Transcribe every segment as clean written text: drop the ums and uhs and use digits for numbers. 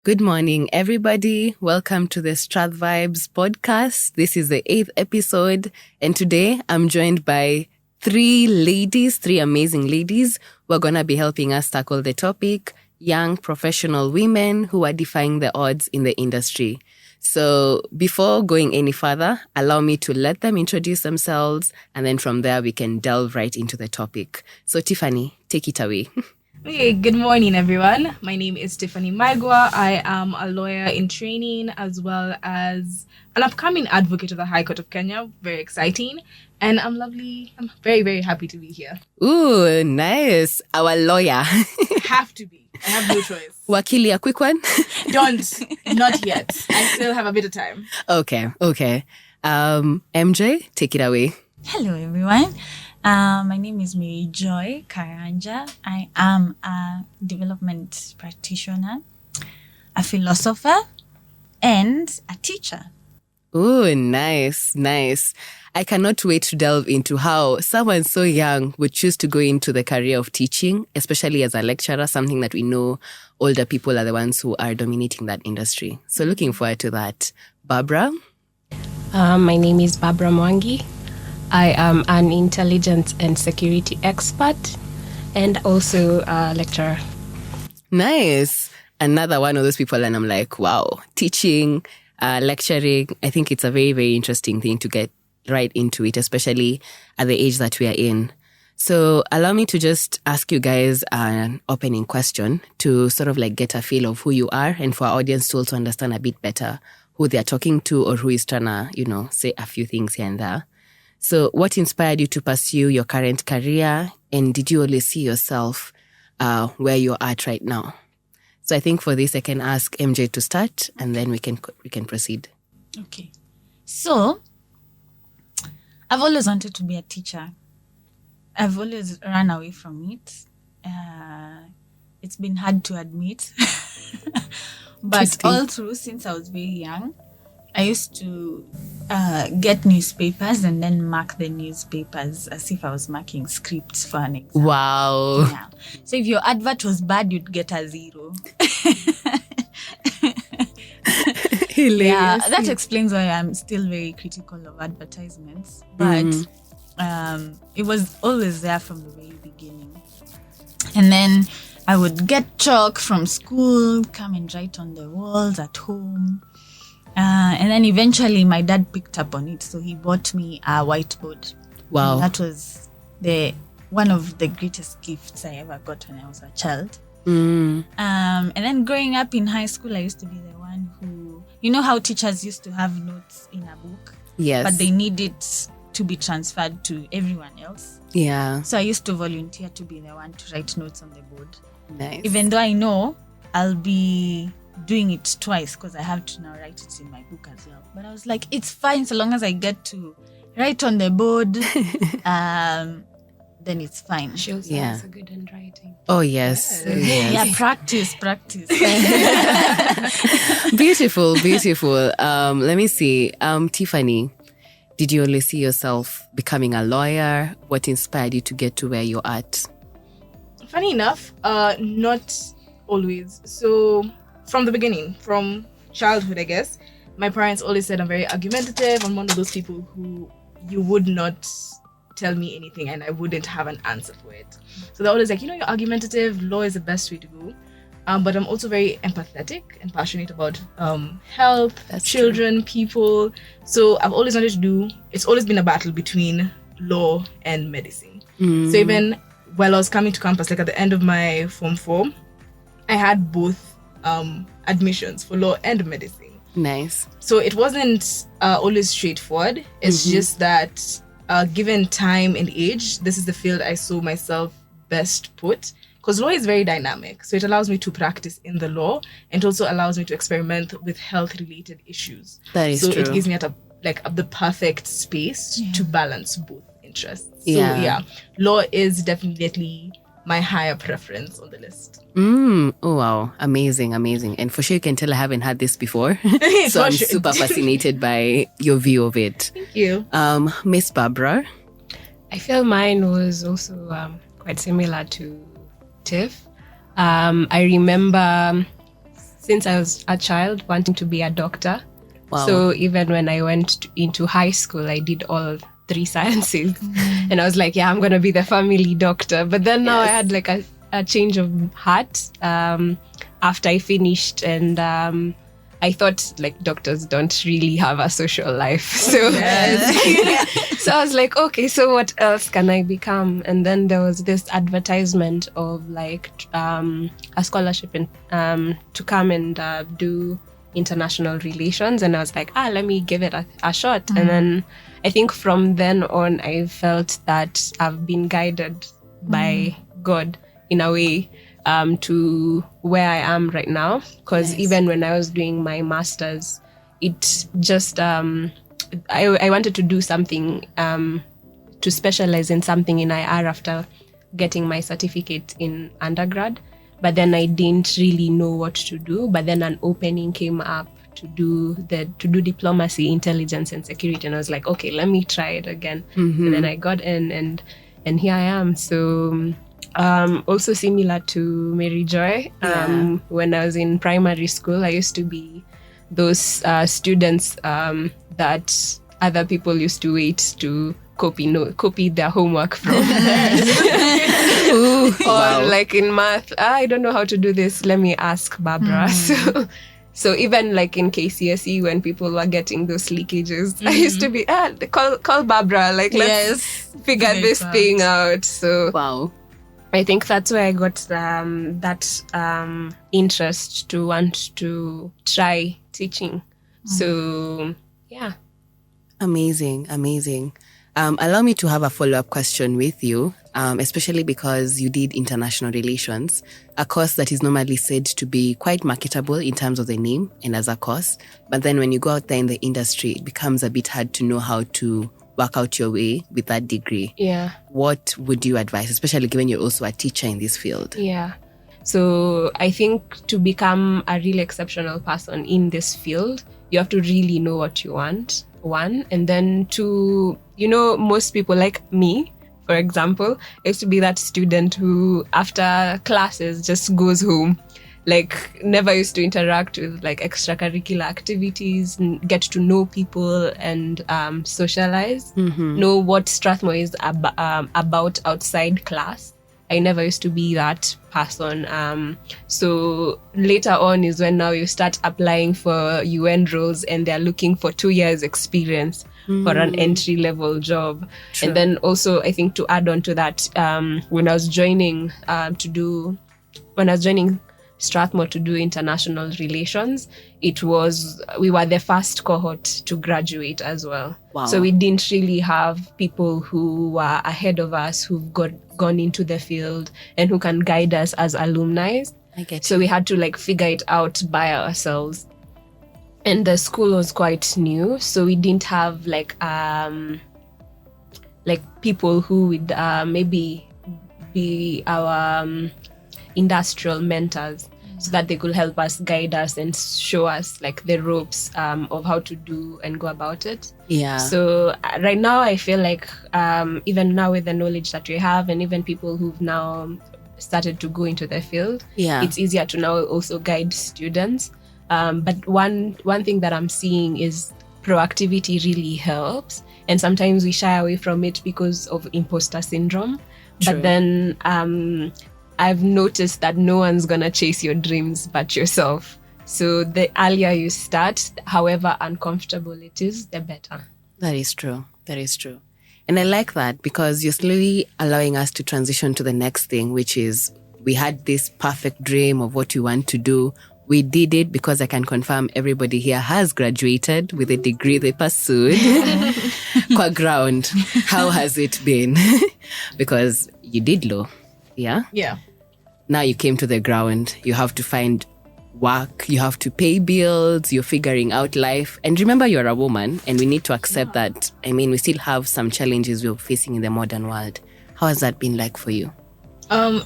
Good morning, everybody. Welcome to the Strath Vibes podcast. This is the 8th episode, and today I'm joined by three amazing ladies who are going to be helping us tackle the topic, young professional women who are defying the odds in the industry. So before going any further, allow me to let them introduce themselves, and then from there we can delve right into the topic. So Tiffany, take it away. Okay, good morning, everyone. My name is Tiffany Maigua. I am a lawyer in training as well as an upcoming advocate of the High Court of Kenya. Very exciting. And I'm very, very happy to be here. Ooh, nice. Our lawyer. Have to be. I have no choice. Wakili, a quick one? Not yet. I still have a bit of time. Okay. MJ, take it away. Hello, everyone. My name is Maryjoy Karanja. I am a development practitioner, a philosopher, and a teacher. Oh, nice. I cannot wait to delve into how someone so young would choose to go into the career of teaching, especially as a lecturer, something that we know older people are the ones who are dominating that industry. So looking forward to that. Barbara? My name is Barbara Mwangi. I am an intelligence and security expert and also a lecturer. Nice. Another one of those people, and I'm like, wow, teaching, lecturing. I think it's a very, very interesting thing to get right into it, especially at the age that we are in. So allow me to just ask you guys an opening question to sort of like get a feel of who you are and for our audience to also understand a bit better who they are talking to or who is trying to, say a few things here and there. So what inspired you to pursue your current career, and did you always see yourself where you're at right now? So I think for this, I can ask MJ to start, and then we can proceed. Okay. So, I've always wanted to be a teacher. I've always run away from it. It's been hard to admit. But all through, since I was very young, I used to get newspapers and then mark the newspapers as if I was marking scripts for an exam. Wow. Yeah. So if your advert was bad, you'd get a 0. Hilarious. Yeah, that explains why I'm still very critical of advertisements. But it was always there from the very beginning. And then I would get chalk from school, come and write on the walls at home. And then eventually my dad picked up on it, so he bought me a whiteboard. Wow. And that was one of the greatest gifts I ever got when I was a child. And then growing up in high school, I used to be the one who, how teachers used to have notes in a book? Yes. But they need it to be transferred to everyone else. Yeah. So I used to volunteer to be the one to write notes on the board. Nice. Even though I know I'll be doing it twice because I have to now write it in my book as well. But I was like, it's fine so long as I get to write on the board, then it's fine. Shows Yeah. a good handwriting. Oh, yes. Yes. Yeah, practice. Beautiful. Let me see. Tiffany, did you only see yourself becoming a lawyer? What inspired you to get to where you're at? Funny enough, not always. So from the beginning, from childhood, I guess, my parents always said I'm very argumentative. I'm one of those people who you would not tell me anything and I wouldn't have an answer for it. So they're always like, you're argumentative, law is the best way to go. But I'm also very empathetic and passionate about health, children, people. So I've always wanted to do, it's always been a battle between law and medicine. So even while I was coming to campus, like at the end of my Form 4, I had both admissions for law and medicine. Nice. So it wasn't always straightforward. It's just that given time and age, this is the field I saw myself best put. Because law is very dynamic. So it allows me to practice in the law and also allows me to experiment with health-related issues. That is true. So it gives me the perfect space to balance both interests. Yeah. So yeah, law is definitely my higher preference on the list. Oh, wow. Amazing. And for sure, you can tell I haven't had this before. So I'm super fascinated by your view of it. Thank you. Miss Barbara? I feel mine was also quite similar to Tiff. I remember since I was a child wanting to be a doctor. Wow. So even when I went into high school, I did all 3 sciences. And I was like, yeah, I'm going to be the family doctor. But then now I had like a change of heart after I finished. And I thought like doctors don't really have a social life. So, so I was like, okay, so what else can I become? And then there was this advertisement of like a scholarship to come and do international relations. And I was like, let me give it a shot. And then I think from then on, I felt that I've been guided by God in a way to where I am right now. Because even when I was doing my master's, it just, I wanted to do something, to specialize in something in IR after getting my certificate in undergrad. But then I didn't really know what to do. But then an opening came up to do diplomacy, intelligence and security. And I was like, okay, let me try it again. And then I got in and here I am. So also similar to Maryjoy, when I was in primary school, I used to be those students that other people used to wait to copy their homework from. Or like in math, I don't know how to do this, let me ask Barbara. So even like in KCSE, when people were getting those leakages, I used to be call Barbara, like let's figure this thing out. So Wow. I think that's where I got that interest to want to try teaching. So yeah. Amazing. Allow me to have a follow-up question with you, especially because you did international relations, a course that is normally said to be quite marketable in terms of the name and as a course. But then when you go out there in the industry, it becomes a bit hard to know how to work out your way with that degree. Yeah. What would you advise, especially given you're also a teacher in this field? Yeah. So I think to become a really exceptional person in this field, you have to really know what you want, one. And then two, most people like me, for example, I used to be that student who after classes just goes home, like never used to interact with like extracurricular activities, get to know people and socialize, know what Strathmore is about outside class. I never used to be that person. So later on is when now you start applying for UN roles and they're looking for 2 years experience for an entry-level job. True. And then also, I think to add on to that, when I was joining Strathmore to do international relations, we were the first cohort to graduate as well. Wow. So we didn't really have people who were ahead of us who've gone into the field and who can guide us as alumni. I get So we had to like figure it out by ourselves. And the school was quite new, so we didn't have like people who would maybe be our industrial mentors, so that they could help us, guide us and show us like the ropes of how to do and go about it. Yeah. So right now I feel like even now with the knowledge that we have and even people who've now started to go into the field, it's easier to now also guide students. But one thing that I'm seeing is proactivity really helps. And sometimes we shy away from it because of imposter syndrome. True. But then I've noticed that no one's gonna chase your dreams but yourself. So the earlier you start, however uncomfortable it is, the better. That is true. And I like that because you're slowly allowing us to transition to the next thing, which is we had this perfect dream of what we want to do. We did it because I can confirm everybody here has graduated with a degree they pursued. Qua ground, how has it been? Because you did law, yeah? Yeah. Now you came to the ground. You have to find work. You have to pay bills. You're figuring out life. And remember, you're a woman and we need to accept that. I mean, we still have some challenges we're facing in the modern world. How has that been like for you?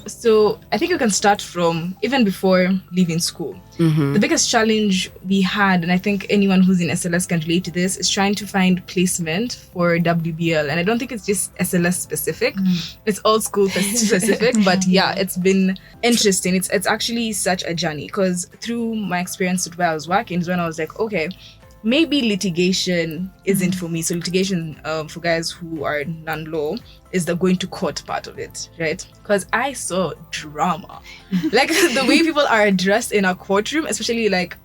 So I think you can start from even before leaving school. The biggest challenge we had, and I think anyone who's in SLS can relate to this, is trying to find placement for WBL. And I don't think it's just SLS specific; it's all school specific. But yeah, it's been interesting. It's actually such a journey, because through my experience with where I was working is when I was like, okay, maybe litigation isn't for me. So litigation, for guys who are non-law, is the going to court part of it, right? Because I saw drama. Like the way people are addressed in a courtroom, especially like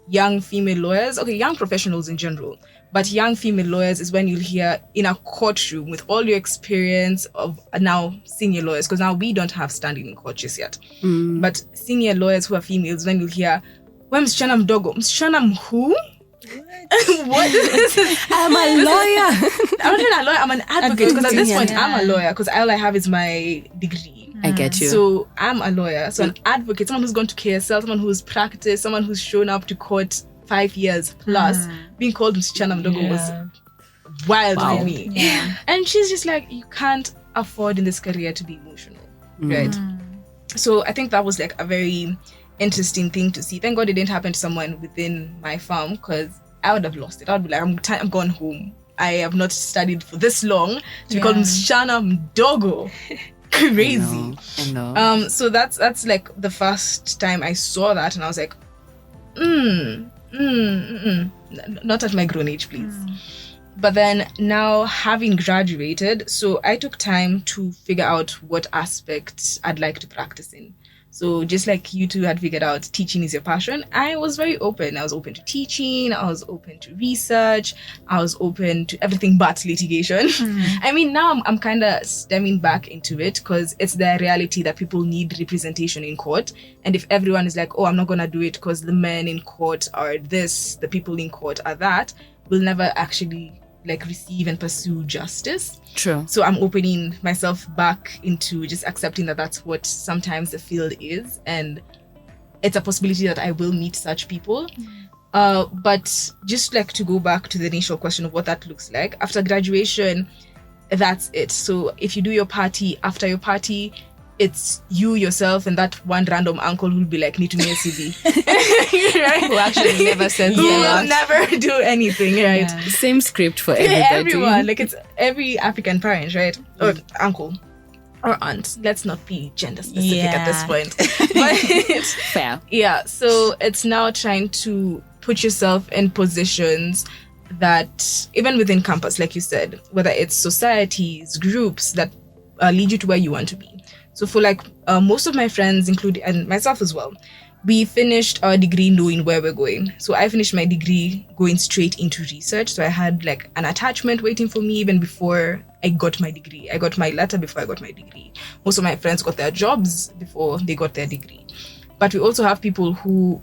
young female lawyers, okay, young professionals in general, but young female lawyers is when you'll hear in a courtroom with all your experience of now senior lawyers, because now we don't have standing in court just yet. But senior lawyers who are females, when you'll hear, "Wewe msichana mdogo." Msichana who? What? I'm a lawyer. I'm not even a lawyer, I'm an advocate, because at this point I'm a lawyer, because all I have is my degree. I get you. So I'm a lawyer, so an advocate, someone who's gone to KSL, someone who's practiced, someone who's shown up to court 5 years plus. Being called Msichana Mdogo was wild for me. And she's just like, you can't afford in this career to be emotional, right? So I think that was like a very interesting thing to see. Thank God it didn't happen to someone within my firm, because I would have lost it. I would be like, I'm gone home. I have not studied for this long to be called Msichana Mdogo. Crazy. I know. So that's like the first time I saw that, and I was like, not at my grown age, please. But then now, having graduated, so I took time to figure out what aspects I'd like to practice in. So just like you two had figured out teaching is your passion, I was very open. I was open to teaching, I was open to research, I was open to everything but litigation. I mean, now I'm kind of stemming back into it, because it's the reality that people need representation in court. And if everyone is like, oh, I'm not going to do it because the men in court are this, the people in court are that, we'll never actually like receive and pursue justice. True. So I'm opening myself back into just accepting that that's what sometimes the field is, and it's a possibility that I will meet such people. But just like to go back to the initial question of what that looks like after graduation, that's it. So if you do your party, after your party, it's you, yourself, and that one random uncle who'll be like, need to know a CV. Right? Who actually never sends Who them will out. never do anything, right? Yeah. Same script for everybody. Everyone, like it's every African parent, right? Or uncle or aunt. Let's not be gender specific at this point. But Fair. yeah, so it's now trying to put yourself in positions that even within campus, like you said, whether it's societies, groups that lead you to where you want to be. So for like most of my friends, including and myself as well, we finished our degree knowing where we're going. So I finished my degree going straight into research. So I had like an attachment waiting for me even before I got my degree. I got my letter before I got my degree. Most of my friends got their jobs before they got their degree. But we also have people who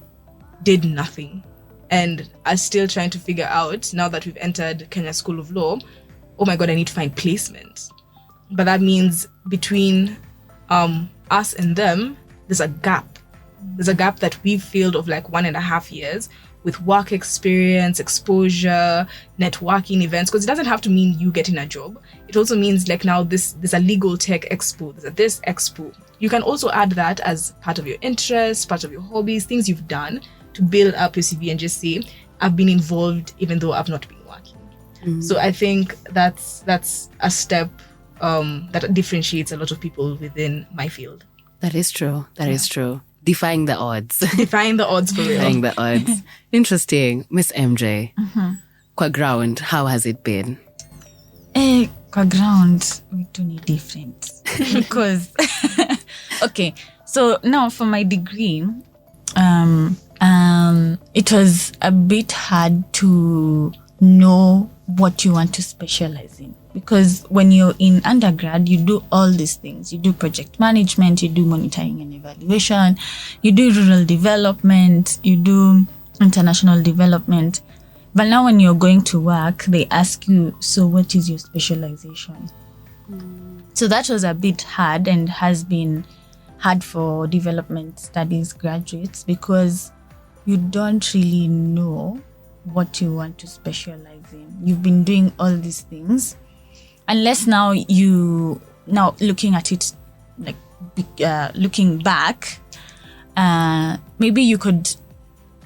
did nothing and are still trying to figure out, now that we've entered Kenya School of Law, oh my God, I need to find placement. But that means between us and them, there's a gap. There's a gap that we've filled of like 1.5 years with work experience, exposure, networking events, because it doesn't have to mean you getting a job. It also means like now there's a legal tech expo, there's a this expo. You can also add that as part of your interests, part of your hobbies, things you've done to build up your CV and just say, I've been involved even though I've not been working. So I think that's a step that differentiates a lot of people within my field. That is true. That is true. Defying the odds. Defying the odds for real. Defying the odds. Interesting. Miss MJ, Kwa ground, how has it been? Kwa ground, we do need different. Because, okay, so now for my degree, it was a bit hard to know what you want to specialize in. Because when you're in undergrad, you do all these things. You do project management, you do monitoring and evaluation, you do rural development, you do international development. But now when you're going to work, they ask you, so what is your specialization? So that was a bit hard and has been hard for development studies graduates, because you don't really know what you want to specialize in. You've been doing all these things. Unless now looking at it like looking back, maybe you could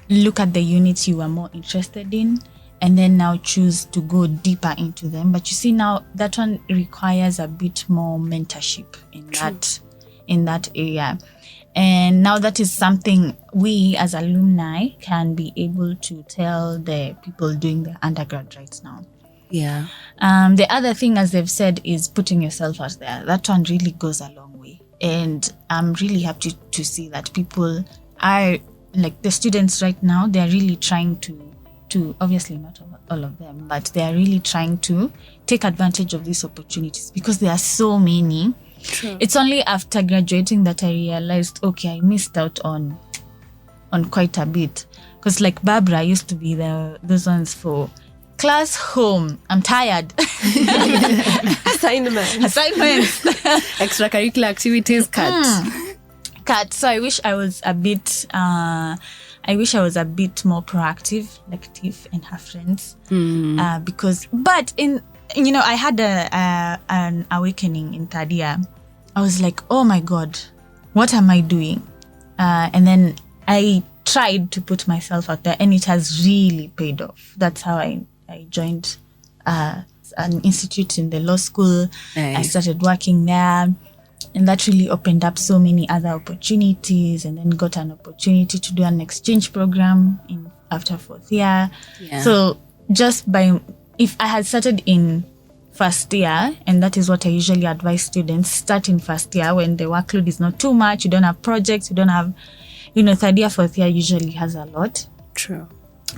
look at the units you were more interested in and then now choose to go deeper into them. But you see, now that one requires a bit more mentorship in that area. And now that is something we as alumni can be able to tell the people doing the undergrad right now. Yeah. The other thing, as they've said, is putting yourself out there. That one really goes a long way. And I'm really happy to see that people are, like the students right now, they're really trying to obviously not all of them, but they are really trying to take advantage of these opportunities because there are so many. True. It's only after graduating that I realized, okay, I missed out on quite a bit. Because like Barbara used to be those ones for class, home, I'm tired. Assignments. Extracurricular activities cut. So I wish I was a bit more proactive, like Tiff and her friends. I had an awakening in third year. I was like, oh my God, what am I doing? And then I tried to put myself out there, and it has really paid off. That's how I joined an institute in the law school. Nice. I started working there, and that really opened up so many other opportunities, and then got an opportunity to do an exchange program after fourth year. Yeah. So if I had started in first year, and that is what I usually advise students, start in first year when the workload is not too much, you don't have projects, you don't have, third year, fourth year usually has a lot. True.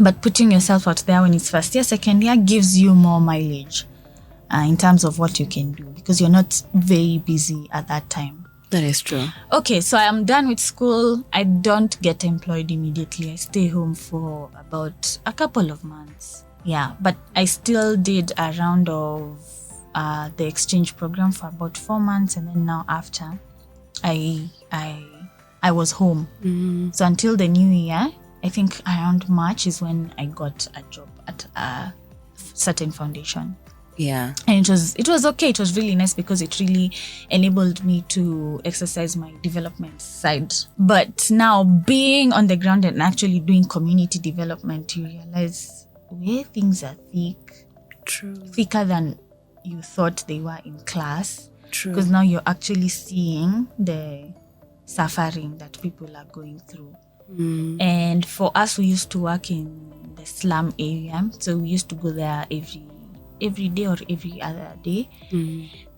But putting yourself out there when it's first year, second year gives you more mileage in terms of what you can do because you're not very busy at that time. That is true. Okay, so I am done with school. I don't get employed immediately. I stay home for about a couple of months. Yeah, but I still did a round of the exchange program for about 4 months, and then now after, I was home. So until the new year, I think around March is when I got a job at a certain foundation. Yeah. And it was okay. It was really nice because it really enabled me to exercise my development side. But now being on the ground and actually doing community development, you realize where things are thicker than you thought they were in class. True. Because now you're actually seeing the suffering that people are going through. And for us, we used to work in the slum area, so we used to go there every day or every other day.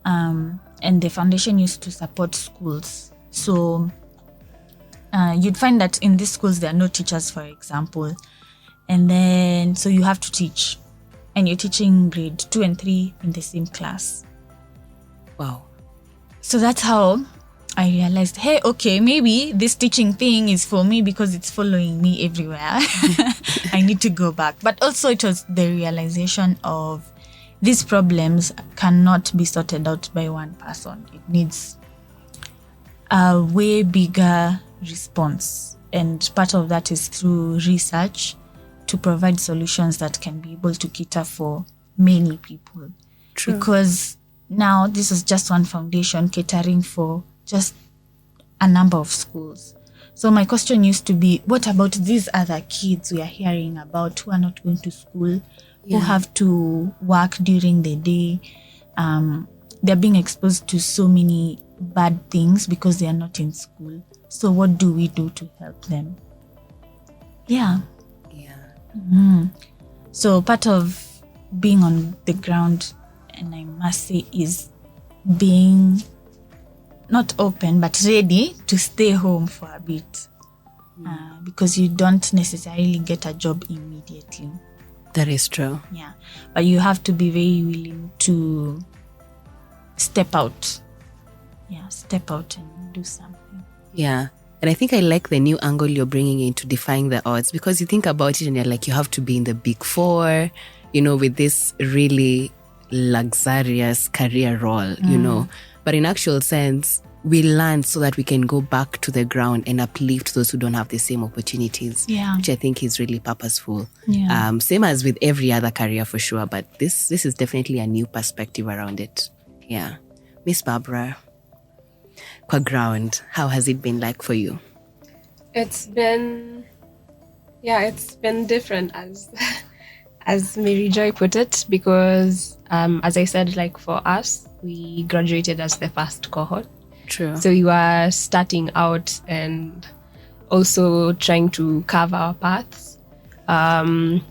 And the foundation used to support schools. So you'd find that in these schools there are no teachers, for example. And then, so you have to teach. And you're teaching grade 2 and 3 in the same class. Wow. So that's how I realized, hey, okay, maybe this teaching thing is for me because it's following me everywhere. I need to go back. But also it was the realization of these problems cannot be sorted out by one person. It needs a way bigger response. And part of that is through research, to provide solutions that can be able to cater for many people. True. Because now this is just one foundation catering for just a number of schools. So my question used to be, what about these other kids we are hearing about who are not going to school, who have to work during the day? They're being exposed to so many bad things because they are not in school. So what do we do to help them? Yeah. So part of being on the ground, and I must say, is being not open but ready to stay home for a bit, because you don't necessarily get a job immediately. That is true. Yeah, but you have to be very willing to step out. Yeah, step out and do something. Yeah. And I think I like the new angle you're bringing into Defying the Odds, because you think about it and you're like, you have to be in the big four, with this really luxurious career role, But in actual sense, we learn so that we can go back to the ground and uplift those who don't have the same opportunities, which I think is really purposeful. Yeah. Same as with every other career for sure, but this is definitely a new perspective around it. Yeah. Miss Barbara, kwa ground? How has it been like for you? It's been different as Maryjoy put it, because as I said, like for us, we graduated as the first cohort. True. So you are starting out and also trying to carve our paths,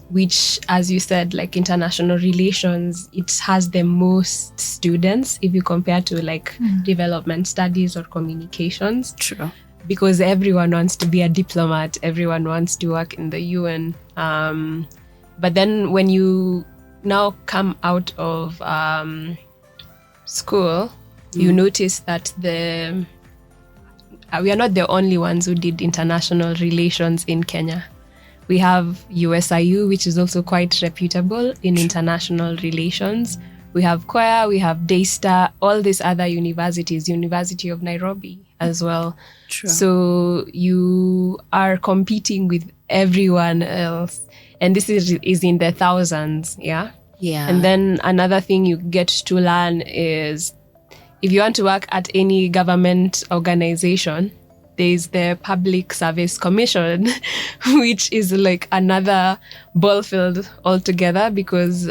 which, as you said, like international relations, it has the most students if you compare to like development studies or communications. True. Because everyone wants to be a diplomat, everyone wants to work in the UN. But then when you now come out of school, you notice that we are not the only ones who did international relations in Kenya. We have USIU, which is also quite reputable in international relations. We have Koya, we have Daystar, all these other universities, University of Nairobi as well. True. So you are competing with everyone else. And this is in the thousands, yeah? Yeah. And then another thing you get to learn is if you want to work at any government organization, there's the Public Service Commission, which is like another ball field altogether, because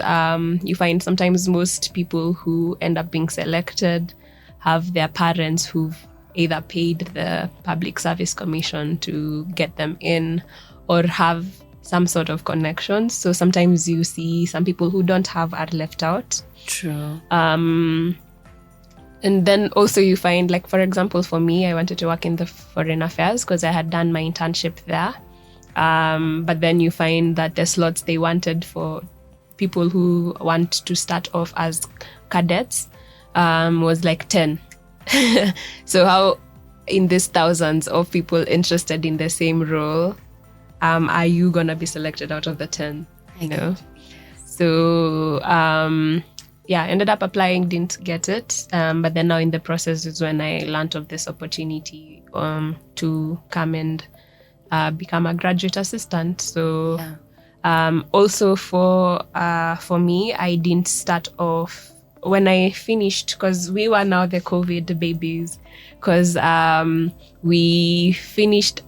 you find sometimes most people who end up being selected have their parents who've either paid the Public Service Commission to get them in or have some sort of connections. So sometimes you see some people who don't have are left out. True. And then also you find, like, for example, for me, I wanted to work in the foreign affairs because I had done my internship there. But then you find that the slots they wanted for people who want to start off as cadets was like 10. So how in these thousands of people interested in the same role, are you going to be selected out of the 10? You know? So... ended up applying, didn't get it. But then now in the process is when I learned of this opportunity to come and become a graduate assistant. So also for me, I didn't start off when I finished, because we were now the COVID babies, because we finished,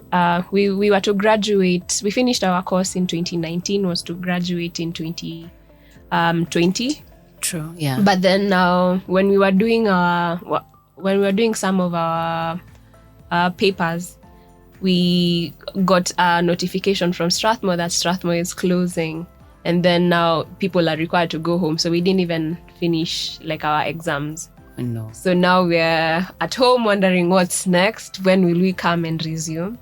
we were to graduate, we finished our course in 2019, was to graduate in 2020. True, yeah. But then now, when we were doing some of our papers, we got a notification from Strathmore that Strathmore is closing, and then now people are required to go home. So we didn't even finish like our exams. No. So now we're at home wondering what's next. When will we come and resume?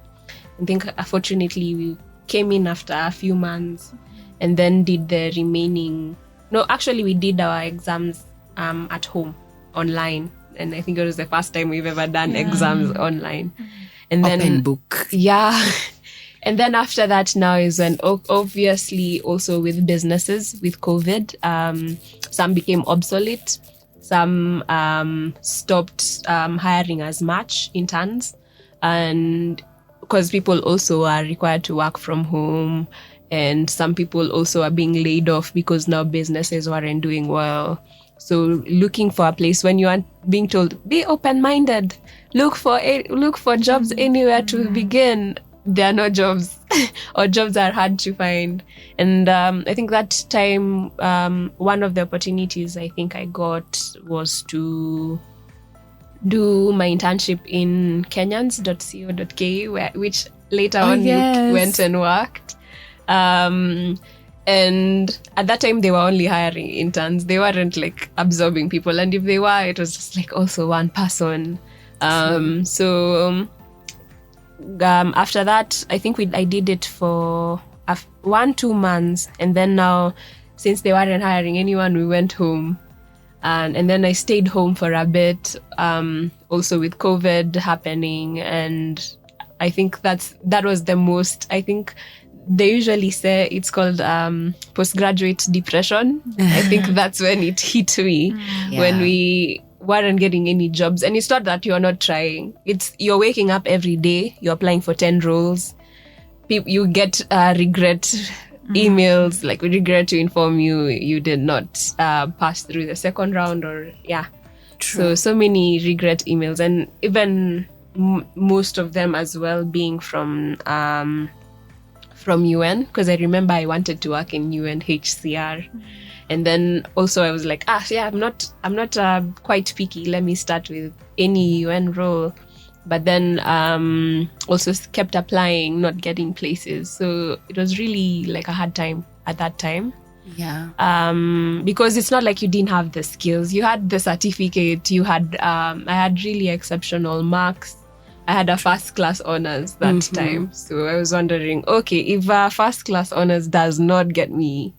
I think unfortunately we came in after a few months, and then did the remaining. No, actually, we did our exams at home, online. And I think it was the first time we've ever done exams online. And then open book. Yeah. And then after that now is when, obviously, also with businesses, with COVID, some became obsolete. Some stopped hiring as much interns. And because people also are required to work from home, and some people also are being laid off because now businesses weren't doing well. So looking for a place, when you are being told, be open-minded, look for jobs anywhere to begin, there are no jobs or jobs are hard to find. And I think that time, one of the opportunities I think I got was to do my internship in Kenyans.co.ke, which later on you went and worked. And at that time they were only hiring interns. They weren't like absorbing people, and if they were, it was just like also one person. So after that, I think I did it for 1-2 months, and then now, since they weren't hiring anyone, we went home, and then I stayed home for a bit, also with COVID happening. And I think that was the most, I think they usually say it's called postgraduate depression. I think that's when it hit me, when we weren't getting any jobs. And it's not that you're not trying. It's you're waking up every day, you're applying for 10 roles. You get regret emails, like, we regret to inform you did not pass through the second round, or So many regret emails, and even most of them as well being from UN, because I remember I wanted to work in UNHCR. And then also I was like, I'm not quite picky. Let me start with any UN role. But then also kept applying, not getting places. So it was really like a hard time at that time. Yeah. Because it's not like you didn't have the skills. You had the certificate. You had I had really exceptional marks. I had a first class honors that time. So I was wondering, okay, if a first class honors does not get me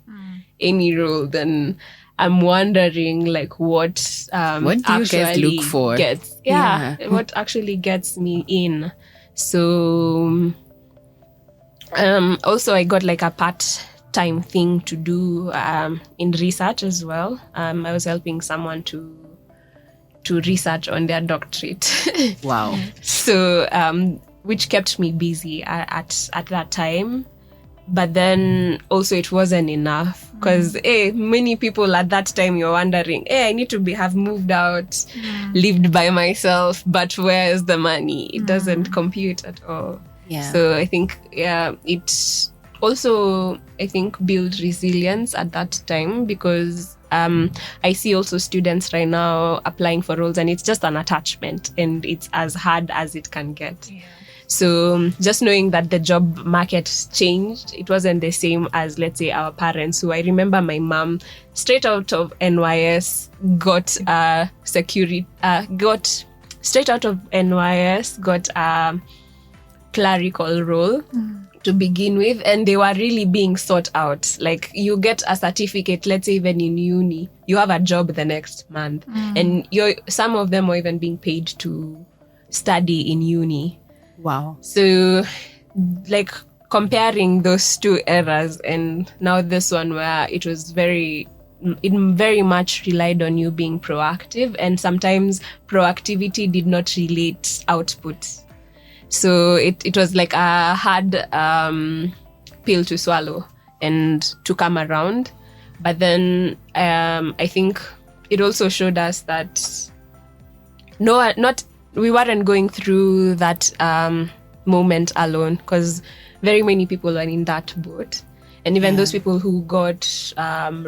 any role, then I'm wondering like what do you guys look for? What actually gets me in. So also I got like a part-time thing to do in research as well. I was helping someone to research on their doctorate. Wow. So which kept me busy at that time. But then also it wasn't enough because many people at that time, you're wondering, I need to have moved out, lived by myself, but where's the money? It doesn't compute at all. Yeah. So I think it also, I think, built resilience at that time, because I see also students right now applying for roles and it's just an attachment and it's as hard as it can get. Yeah. So just knowing that the job market changed, it wasn't the same as, let's say, our parents, who I remember my mom, straight out of NYS, got a clerical role to begin with, and they were really being sought out. Like, you get a certificate, let's say even in uni, you have a job the next month, and some of them were even being paid to study in uni. Wow. So, like, comparing those two eras and now this one, where it very much relied on you being proactive, and sometimes proactivity did not relate output. So it was like a hard pill to swallow and to come around. But then I think it also showed us that we weren't going through that moment alone, because very many people are in that boat. And even those people who got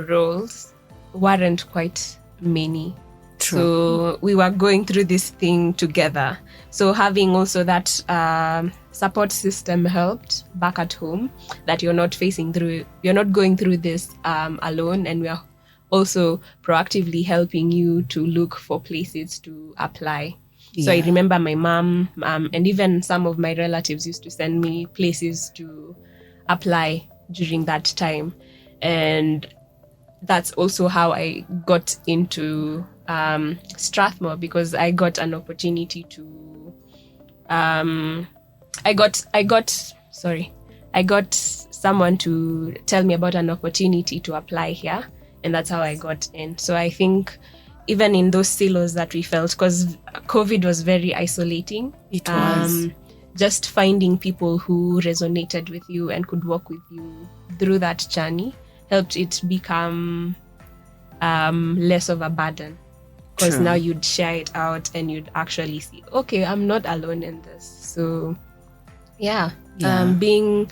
roles weren't quite many. True. So we were going through this thing together. So having also that support system helped back at home, that you're not going through this alone, and we are also proactively helping you to look for places to apply. So I remember my mom and even some of my relatives used to send me places to apply during that time. And that's also how I got into Strathmore, because I got an opportunity to I got someone to tell me about an opportunity to apply here, and that's how I got in. So I think even in those silos that we felt, because COVID was very isolating. It was. Just finding people who resonated with you and could walk with you through that journey helped it become less of a burden. Because now you'd share it out and you'd actually see, okay, I'm not alone in this. So having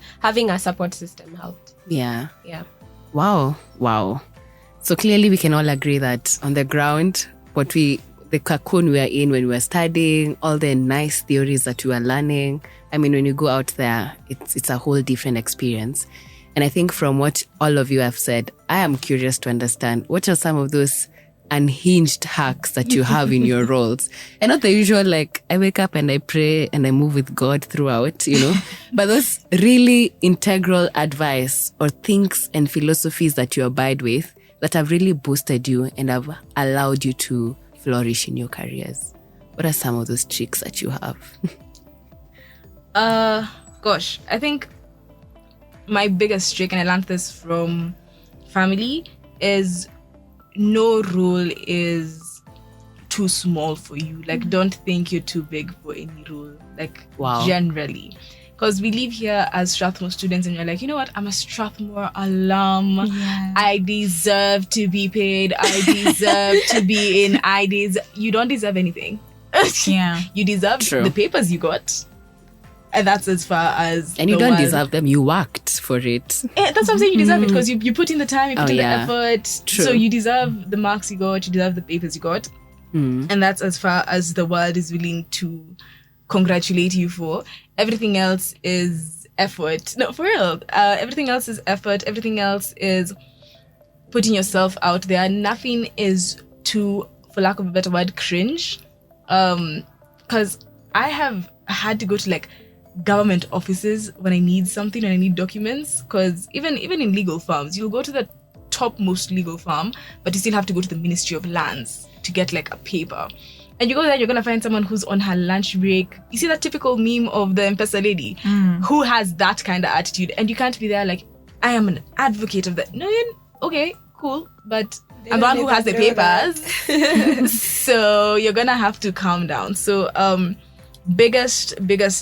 a support system helped. Yeah. Wow. So clearly we can all agree that on the ground, the cocoon we were in when we were studying, all the nice theories that we were learning, I mean, when you go out there, it's a whole different experience. And I think from what all of you have said, I am curious to understand, what are some of those unhinged hacks that you have in your roles? And not the usual, like, I wake up and I pray and I move with God throughout, but those really integral advice or things and philosophies that you abide with that have really boosted you and have allowed you to flourish in your careers. What are some of those tricks that you have? Gosh, I think my biggest trick, and I learned this from family, is no role is too small for you. Like, don't think you're too big for any role, like, generally. Because we live here as Strathmore students and you're like, you know what? I'm a Strathmore alum. Yeah. I deserve to be paid. I deserve to be in IDs. You don't deserve anything. Yeah. You deserve True. the papers you got. And that's as far as And you the don't world. deserve them. You worked for it. That's what I'm saying. You deserve it because you put in the time, you put in the effort. True. So you deserve the marks you got, you deserve the papers you got. And that's as far as the world is willing to congratulate you for. Everything else is effort. No, for real. Everything else is effort. Everything else is putting yourself out there. Nothing is too, for lack of a better word, cringe. Because I have had to go to like government offices when I need something and I need documents. Because even in legal firms, you'll go to the topmost legal firm, but you still have to go to the Ministry of Lands to get like a paper. And you go there, you're gonna find someone who's on her lunch break. You see that typical meme of the M-Pesa lady who has that kind of attitude, and you can't be there like, I am an advocate of that. No, okay, cool, but I'm the one who has the papers. So you're gonna have to calm down. So biggest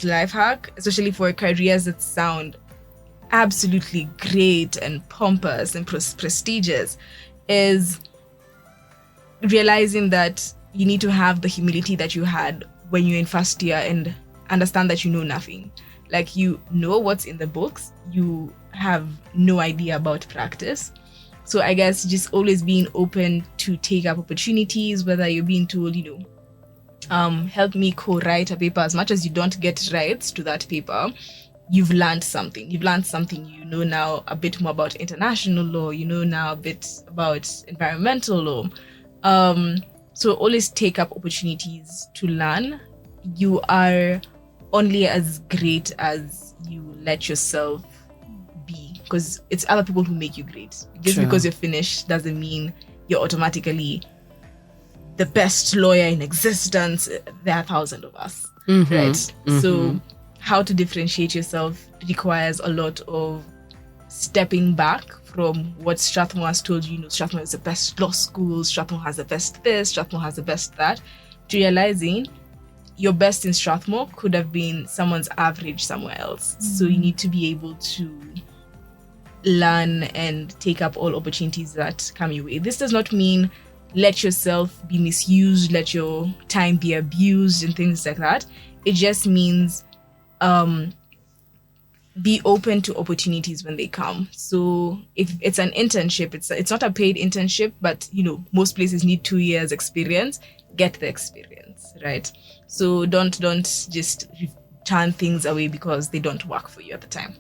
life hack, especially for careers that sound absolutely great and pompous and prestigious, is realizing that you need to have the humility that you had when you're in first year and understand that you know nothing. Like, you know what's in the books, you have no idea about practice. So I guess just always being open to take up opportunities, whether you're being told, help me co-write a paper. As much as you don't get rights to that paper, you've learned something. You know now a bit more about international law. You know now a bit about environmental law. So always take up opportunities to learn. You are only as great as you let yourself be, because it's other people who make you great. Just True. because you're finished doesn't mean you're automatically the best lawyer in existence. There are thousands of us, right? So how to differentiate yourself requires a lot of stepping back from what Strathmore has told you. Strathmore is the best law school, Strathmore has the best this, Strathmore has the best that, to realizing your best in Strathmore could have been someone's average somewhere else. So you need to be able to learn and take up all opportunities that come your way. This does not mean let yourself be misused, let your time be abused and things like that. It just means be open to opportunities when they come. So if it's an internship, it's not a paid internship, but most places need 2 years experience. Get the experience, right? So don't just turn things away because they don't work for you at the time.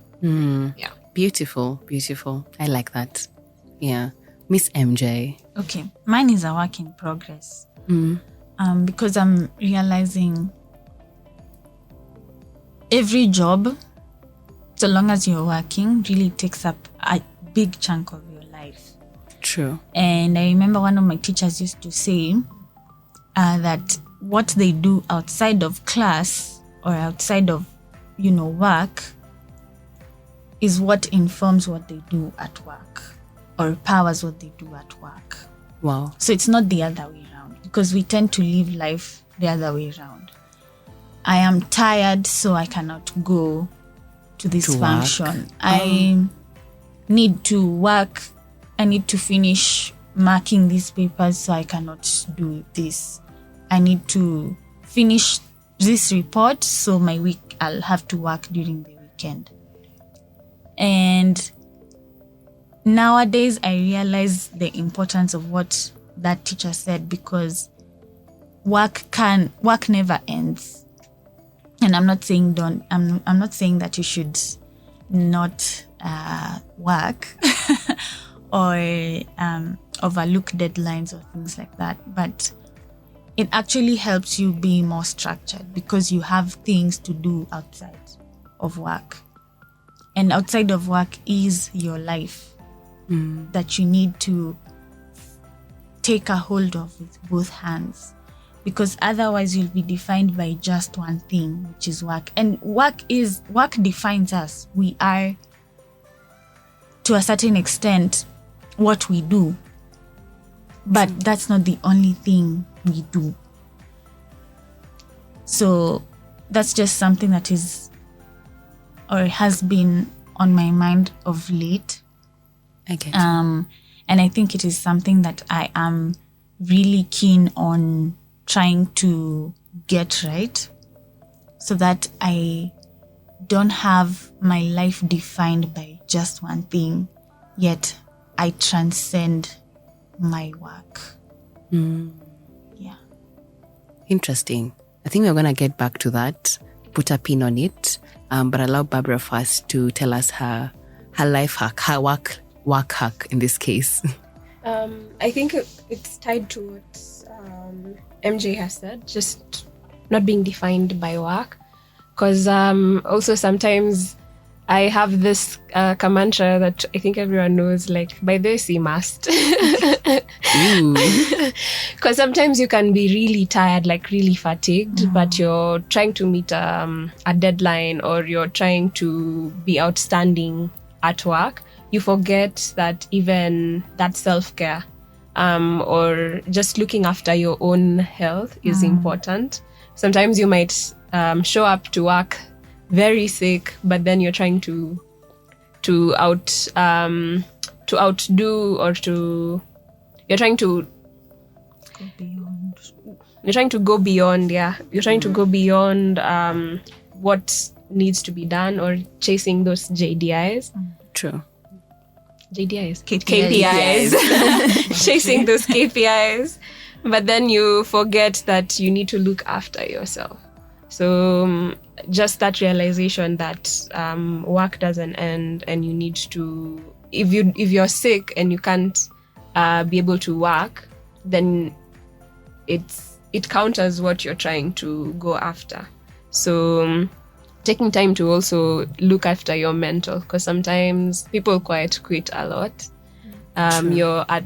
Yeah. Beautiful. I like that. Yeah. Miss MJ. Okay, mine is a work in progress. Because I'm realizing every job, so long as you're working, really takes up a big chunk of your life. True. And I remember one of my teachers used to say that what they do outside of class or outside of, work is what informs what they do at work or powers what they do at work. Wow. So it's not the other way around, because we tend to live life the other way around. I am tired, so I cannot go to this To function. work. I need to work. I need to finish marking these papers, so I cannot do this. I need to finish this report, so my week I'll have to work during the weekend. And nowadays I realize the importance of what that teacher said, because work never ends. And I'm not saying I'm not saying that you should not work or overlook deadlines or things like that, but it actually helps you be more structured because you have things to do outside of work. And outside of work is your life that you need to take a hold of with both hands, because otherwise you'll be defined by just one thing, which is work. And work defines us. We are, to a certain extent, what we do, but that's not the only thing we do. So that's just something that is or has been on my mind of late. I get And I think it is something that I am really keen on trying to get right, so that I don't have my life defined by just one thing, yet I transcend my work. Yeah. Interesting. I think we're going to get back to that, put a pin on it. But allow Barbara first to tell us her life hack, her work hack in this case. I think it's tied to what MJ has said, just not being defined by work. Because also sometimes I have this mantra that I think everyone knows, like, by this you must. Because sometimes you can be really tired, like really fatigued, but you're trying to meet a deadline, or you're trying to be outstanding at work. You forget that even that self-care or just looking after your own health is important. Sometimes you might show up to work very sick, but then you're trying to outdo, or you're trying to go beyond. You're trying to go beyond what needs to be done, or chasing those JDIs. True. JDIs. KPIs. Chasing those KPIs. But then you forget that you need to look after yourself. So just that realization that work doesn't end, and you need to, if you're sick and you can't be able to work, then it counters what you're trying to go after. So taking time to also look after your mental, because sometimes people quite quit a lot.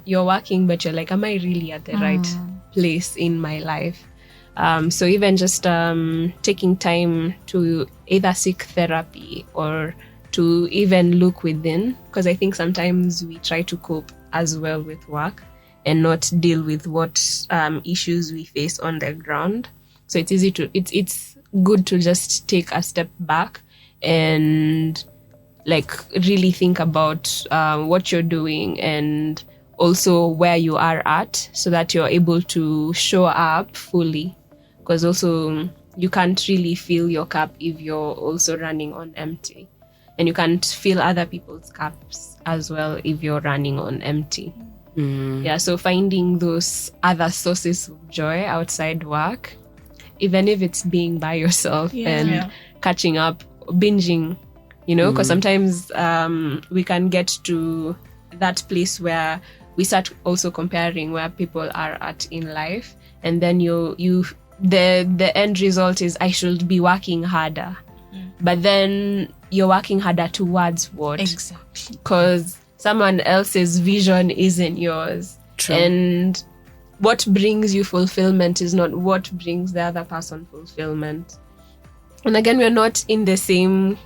You're working, but you're like, am I really at the right place in my life? So even just taking time to either seek therapy, or to even look within, because I think sometimes we try to cope as well with work and not deal with what issues we face on the ground. So it's easy to it's good to just take a step back and like really think about what you're doing, and also where you are at, so that you're able to show up fully. Because also you can't really fill your cup if you're also running on empty, and you can't fill other people's cups as well if you're running on empty. So finding those other sources of joy outside work, even if it's being by yourself and catching up, binging, because sometimes we can get to that place where we start also comparing where people are at in life, and then the end result is, I should be working harder. But then you're working harder towards what? Exactly. Because someone else's vision isn't yours. True. And what brings you fulfillment is not what brings the other person fulfillment. And again, we're not in the same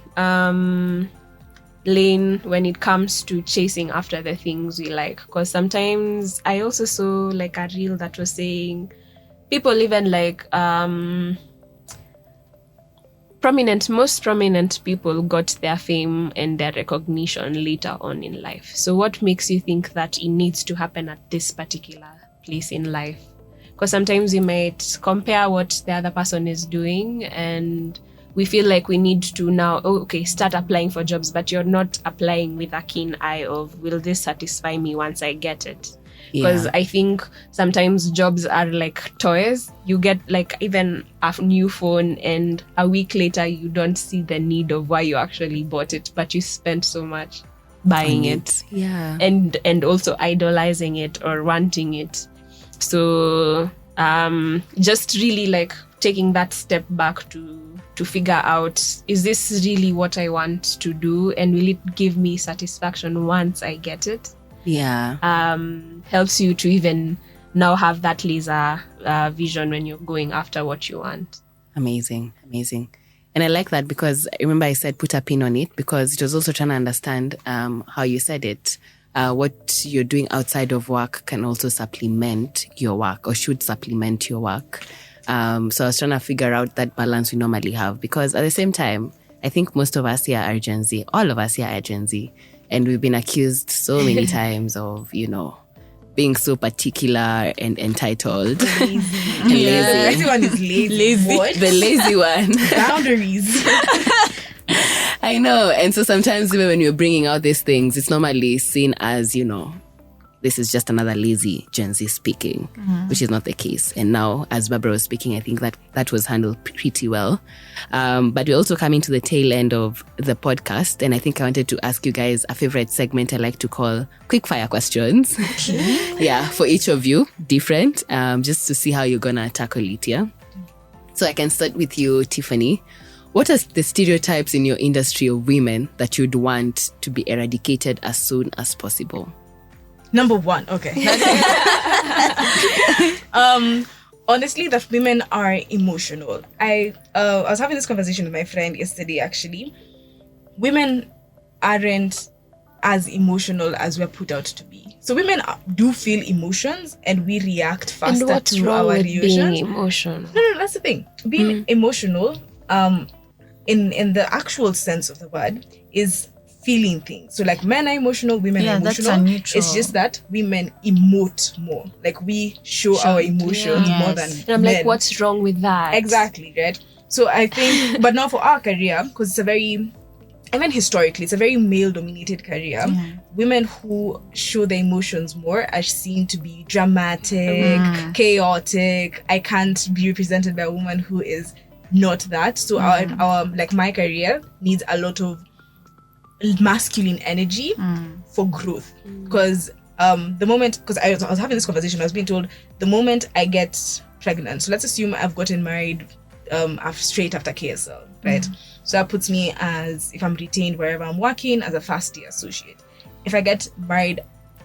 lane when it comes to chasing after the things we like. Because sometimes I also saw like a reel that was saying people even like most prominent people got their fame and their recognition later on in life. So what makes you think that it needs to happen at this particular place in life? Because sometimes we might compare what the other person is doing, and we feel like we need to now, start applying for jobs, but you're not applying with a keen eye of, will this satisfy me once I get it? Because I think sometimes jobs are like toys. You get like even a new phone, and a week later you don't see the need of why you actually bought it, but you spent so much buying it. And also idolizing it or wanting it. So just really like taking that step back to figure out, is this really what I want to do, and will it give me satisfaction once I get it? Helps you to even now have that laser vision when you're going after what you want. Amazing. And I like that, because remember I said put a pin on it, because it was also trying to understand how you said it. What you're doing outside of work can also supplement your work, or should supplement your work. So I was trying to figure out that balance we normally have, because at the same time, I think most of us here are Gen Z. All of us here are Gen Z. And we've been accused so many times of, being so particular and entitled. Lazy. And The lazy. lazy one is lazy. What? The lazy one. Boundaries. I know. And so sometimes even when you're bringing out these things, it's normally seen as, this is just another lazy Gen Z speaking, which is not the case. And now, as Barbara was speaking, I think that was handled pretty well. But we're also coming to the tail end of the podcast. And I think I wanted to ask you guys a favorite segment I like to call quick fire questions. Yeah, for each of you, different, just to see how you're going to tackle it, yeah? So I can start with you, Tiffany. What are the stereotypes in your industry of women that you'd want to be eradicated as soon as possible? Number one, okay. Honestly, that women are emotional. I was having this conversation with my friend yesterday, actually. Women aren't as emotional as we're put out to be. So women do feel emotions and we react faster and what's to wrong our with emotions. being emotional? No, that's the thing. Being emotional, in the actual sense of the word, is feeling things. So like men are emotional, women are that's emotional. a neutral. It's just that women emote more. Like we show our emotions more than Yes. And I'm men. like, what's wrong with that? Exactly, right? So I think, but now for our career, because it's a very, even historically, it's a very male-dominated career. Women who show their emotions more are seen to be dramatic, chaotic. I can't be represented by a woman who is not that. So our like my career needs a lot of masculine energy for growth. Because the moment, because I was having this conversation, I was being told the moment I get pregnant, so let's assume I've gotten married straight after KSL, right? So that puts me as, if I'm retained wherever I'm working, as a first year associate. If I get married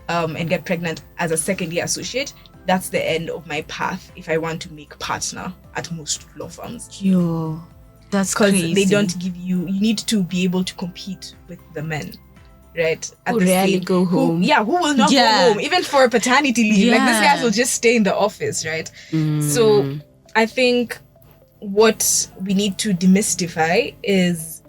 and get pregnant as a second year associate, that's the end of my path if I want to make partner at most law firms. That's Because crazy. they don't give you need to be able to compete with the men, right? Who rarely go home. Who will not go home, even for a paternity leave. Like, these guys will just stay in the office, right? So I think what we need to demystify is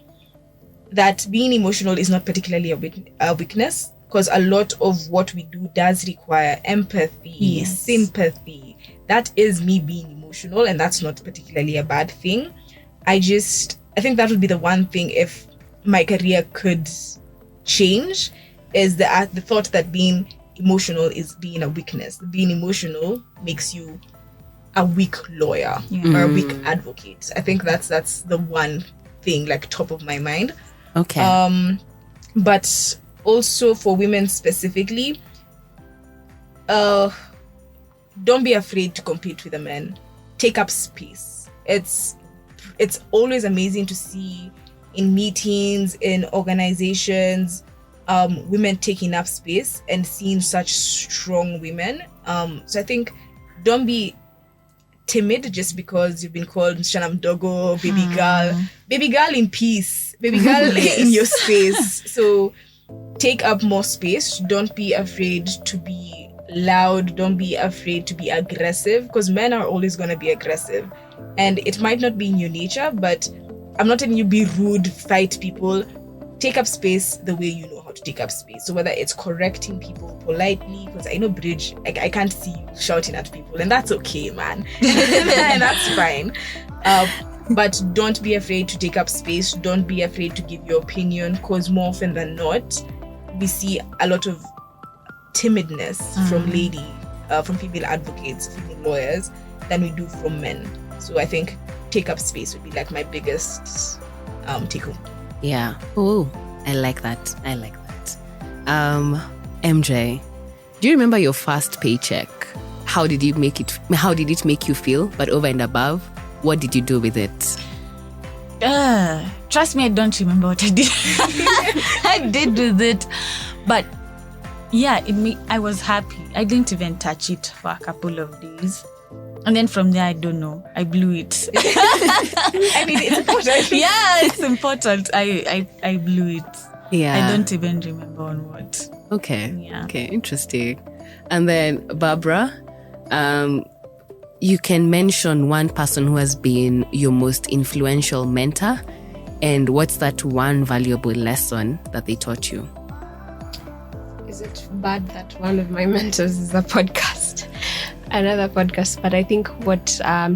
that being emotional is not particularly a weakness, because a lot of what we do does require empathy, sympathy. That is me being emotional, and that's not particularly a bad thing. I think that would be the one thing, if my career could change, is the thought that being emotional is being a weakness. Being emotional makes you a weak lawyer or a weak advocate. I think that's the one thing, like, top of my mind. Okay. But also for women specifically, don't be afraid to compete with the men. Take up space. It's always amazing to see in meetings, in organizations, women taking up space and seeing such strong women. So I think don't be timid just because you've been called Shanam Dogo, baby girl. Baby girl in peace. Baby girl in your space. So take up more space. Don't be afraid to be loud. Don't be afraid to be aggressive, because men are always going to be aggressive. And it might not be in your nature, but I'm not telling you be rude, fight people. Take up space the way you know how to take up space. So whether it's correcting people politely, because I know Briege, I can't see you shouting at people, and that's okay, man. And that's fine. But don't be afraid to take up space. Don't be afraid to give your opinion, because more often than not, we see a lot of timidness from female advocates, female lawyers, than we do from men. So I think take up space would be like my biggest take home. Yeah. Oh, I like that. MJ, do you remember your first paycheck? How did it make you feel? But over and above, what did you do with it? Trust me, I don't remember what I did. I did with it. But yeah, I was happy. I didn't even touch it for a couple of days. And then from there, I don't know. I blew it. I mean, it's important. Yeah, it's important. I blew it. Yeah. I don't even remember on what. Okay. Yeah. Okay, interesting. And then, Barbara, you can mention one person who has been your most influential mentor And what's that one valuable lesson that they taught you? Is it bad that one of my mentors is another podcast? But I think what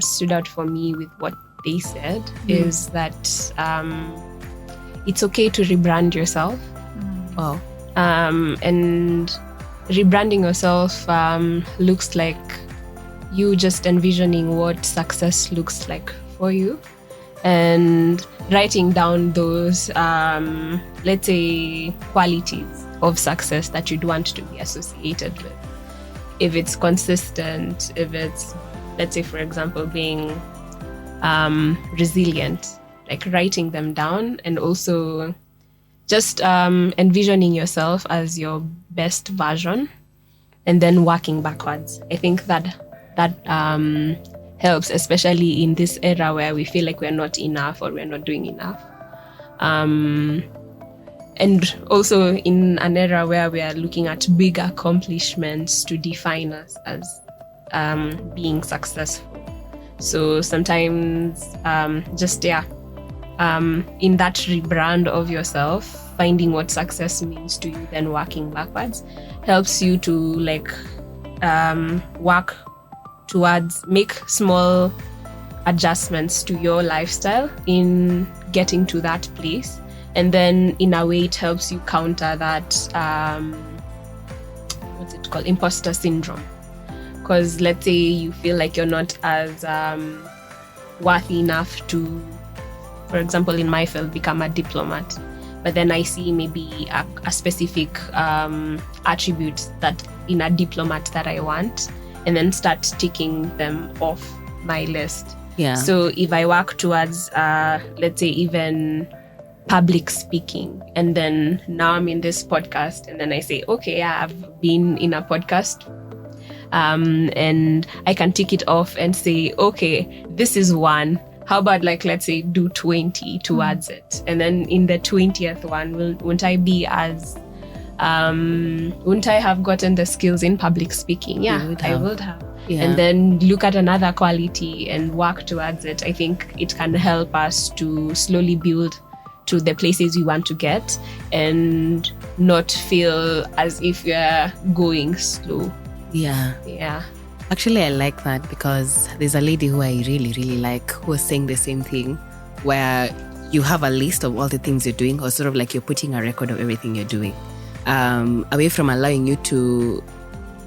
stood out for me with what they said is that it's okay to rebrand yourself. Wow. And rebranding yourself looks like you just envisioning what success looks like for you, and writing down those, let's say, qualities of success that you'd want to be associated with. If it's consistent, if it's, let's say, for example, being resilient, like writing them down, and also just envisioning yourself as your best version and then working backwards. I think that helps, especially in this era where we feel like we're not enough or we're not doing enough. And also in an era where we are looking at big accomplishments to define us as being successful. So sometimes in that rebrand of yourself, finding what success means to you, then working backwards, helps you to work towards, make small adjustments to your lifestyle in getting to that place. And then in a way, it helps you counter that, imposter syndrome. Because let's say you feel like you're not as worthy enough to, for example, in my field, become a diplomat. But then I see maybe a specific attribute that in a diplomat that I want, and then start ticking them off my list. Yeah. So if I work towards, let's say, even public speaking, and then now I'm in this podcast, and then I say, okay, yeah, I've been in a podcast, and I can tick it off and say, okay, this is one. How about let's say do 20 towards it, and then in the 20th one, wouldn't I be as wouldn't I have gotten the skills in public speaking? Yeah, I would have. Yeah. And then look at another quality and work towards it. I think it can help us to slowly build to the places we want to get and not feel as if we're going slow. Yeah. Actually, I like that because there's a lady who I really, really like who was saying the same thing, where you have a list of all the things you're doing, or sort of like you're putting a record of everything you're doing, away from allowing you to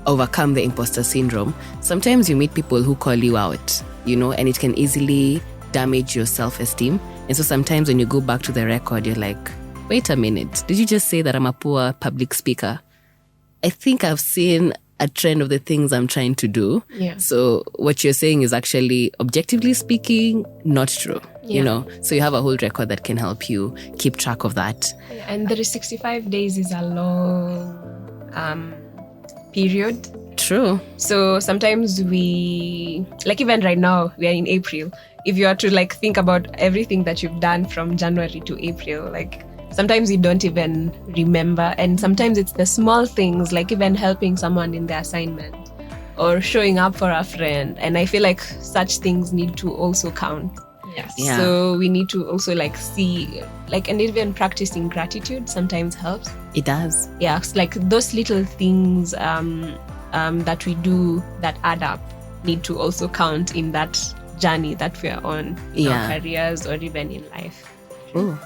overcome the imposter syndrome. Sometimes you meet people who call you out, and it can easily damage your self-esteem. And so sometimes when you go back to the record, you're like, wait a minute, did you just say that I'm a poor public speaker? I think I've seen a trend of the things I'm trying to do. Yeah. So what you're saying is actually, objectively speaking, not true. So you have a whole record that can help you keep track of that. And 365 days is a long period. True. So sometimes we, even right now, we are in April. If you are to think about everything that you've done from January to April, sometimes you don't even remember. And sometimes it's the small things, like even helping someone in their assignment or showing up for a friend. And I feel like such things need to also count. Yes. Yeah. So we need to also see, and even practicing gratitude sometimes helps. It does. Yeah, it's those little things that we do that add up need to also count in that journey that we are on in our careers or even in life. Oh,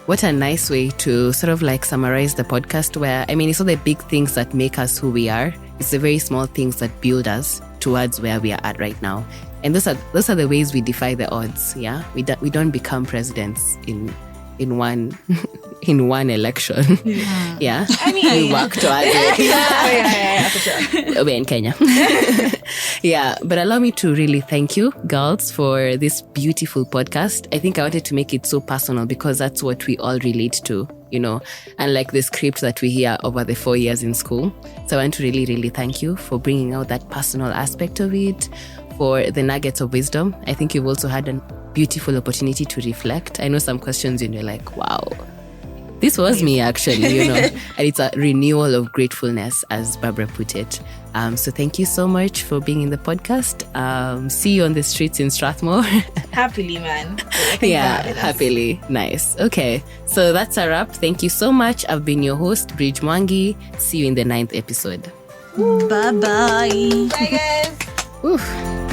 what a nice way to sort of summarize the podcast, where, it's not the big things that make us who we are. It's the very small things that build us towards where we are at right now. And those are the ways we defy the odds. Yeah, we don't become presidents in one election. Yeah. We work towards it. Yeah, for sure. We're in Kenya. Yeah, but allow me to really thank you, girls, for this beautiful podcast. I think I wanted to make it so personal because that's what we all relate to, unlike the script that we hear over the 4 years in school. So I want to really, really thank you for bringing out that personal aspect of it, for the nuggets of wisdom. I think you've also had a beautiful opportunity to reflect. I know some questions and you're like, wow, This was me, actually, and it's a renewal of gratefulness, as Barbara put it. So thank you so much for being in the podcast. See you on the streets in Strathmore. Happily, man. Yeah, happily. Nice. Okay, so that's a wrap. Thank you so much. I've been your host, Briege Mwangi. See you in the 9th episode. Bye-bye. Bye, guys. Oof.